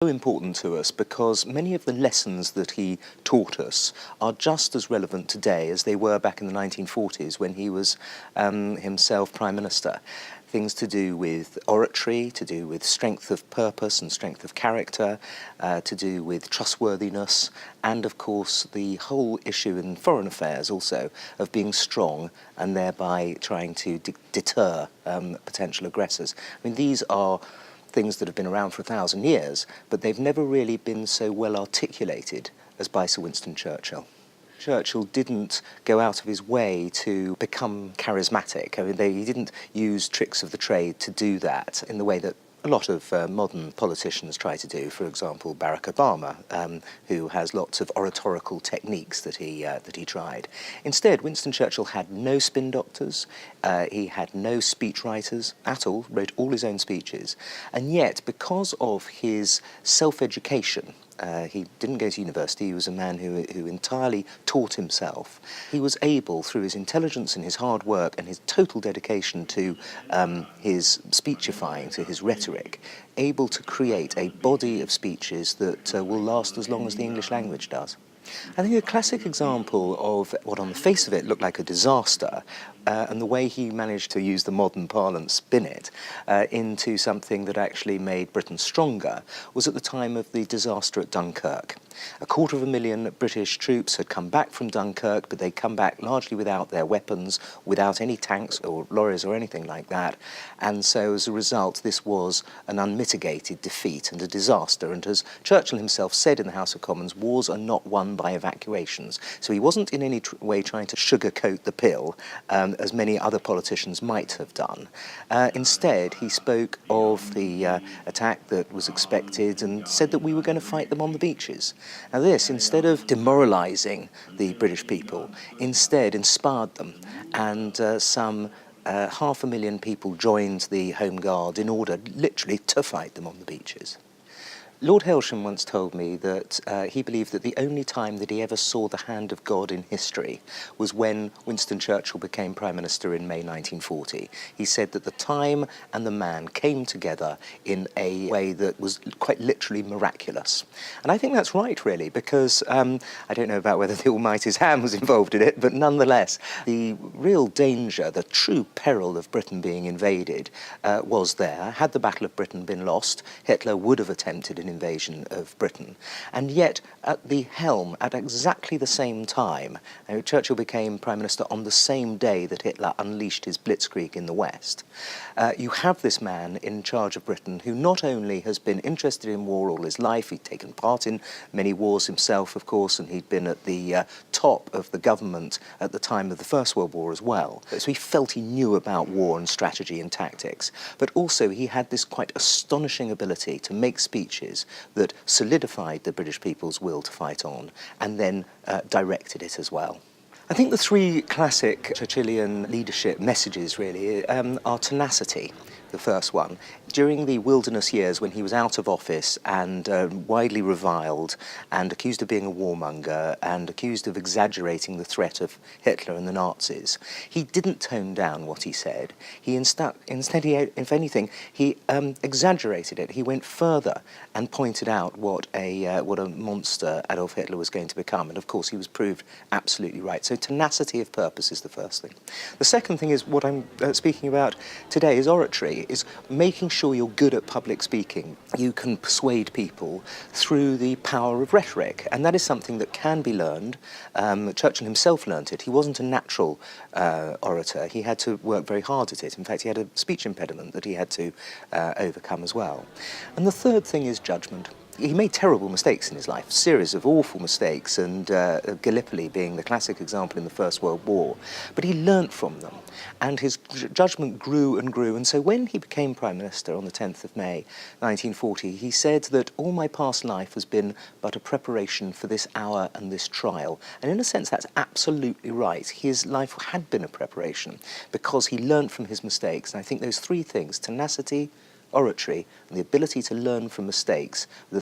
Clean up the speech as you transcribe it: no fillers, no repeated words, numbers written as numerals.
So important to us because many of the lessons that he taught us are just as relevant today as they were back in the 1940s when he was himself Prime Minister. Things to do with oratory, to do with strength of purpose and strength of character, to do with trustworthiness, and of course the whole issue in foreign affairs also of being strong and thereby trying to deter potential aggressors. I mean, these are things that have been around for 1,000 years, but they've never really been so well articulated as by Sir Winston Churchill. Churchill didn't go out of his way to become charismatic. I mean, he didn't use tricks of the trade to do that in the way that a lot of modern politicians try to do. For example, Barack Obama, who has lots of oratorical techniques that he tried. Instead, Winston Churchill had no spin doctors. He had no speech writers at all. Wrote all his own speeches, and yet, because of his self-education. He didn't go to university. He was a man who entirely taught himself. He was able, through his intelligence and his hard work and his total dedication to his speechifying, to his rhetoric, able to create a body of speeches that will last as long as the English language does. I think a classic example of what on the face of it looked like a disaster and the way he managed to use the modern parlance, spin it, into something that actually made Britain stronger was at the time of the disaster at Dunkirk. 250,000 British troops had come back from Dunkirk, but they'd come back largely without their weapons, without any tanks or lorries or anything like that. And so as a result, this was an unmitigated defeat and a disaster. And as Churchill himself said in the House of Commons, wars are not won by evacuations. So he wasn't in any way trying to sugarcoat the pill, as many other politicians might have done. Instead, he spoke of the attack that was expected and said that we were going to fight them on the beaches. Now this, instead of demoralising the British people, instead inspired them, and some 500,000 people joined the Home Guard in order, literally, to fight them on the beaches. Lord Hailsham once told me that he believed that the only time that he ever saw the hand of God in history was when Winston Churchill became Prime Minister in May 1940. He said that the time and the man came together in a way that was quite literally miraculous. And I think that's right, really, because I don't know about whether the Almighty's hand was involved in it, but nonetheless, the real danger, the true peril of Britain being invaded was there. Had the Battle of Britain been lost, Hitler would have attempted an invasion of Britain. And yet, at the helm, at exactly the same time, Churchill became Prime Minister on the same day that Hitler unleashed his blitzkrieg in the West. You have this man in charge of Britain who not only has been interested in war all his life, he'd taken part in many wars himself, of course, and he'd been at the top of the government at the time of the First World War as well. So he felt he knew about war and strategy and tactics, but also he had this quite astonishing ability to make speeches that solidified the British people's will to fight on and then directed it as well. I think the three classic Churchillian leadership messages really are tenacity, the first one. During the wilderness years when he was out of office and widely reviled and accused of being a warmonger and accused of exaggerating the threat of Hitler and the Nazis, he didn't tone down what he said. He instead, if anything, he exaggerated it. He went further and pointed out what a monster Adolf Hitler was going to become. And of course, he was proved absolutely right. So tenacity of purpose is the first thing. The second thing is what I'm speaking about today is oratory, is making sure you're good at public speaking. You can persuade people through the power of rhetoric, and that is something that can be learned. Churchill himself learned it. He wasn't a natural orator. He had to work very hard at it. In fact, he had a speech impediment that he had to overcome as well. And the third thing is judgment. He made terrible mistakes in his life, a series of awful mistakes, and Gallipoli being the classic example in the First World War. But he learnt from them, and his judgment grew and grew. And so when he became Prime Minister on the 10th of May 1940, he said that all my past life has been but a preparation for this hour and this trial. And in a sense, that's absolutely right. His life had been a preparation because he learnt from his mistakes. And I think those three things, tenacity, oratory, and the ability to learn from mistakes,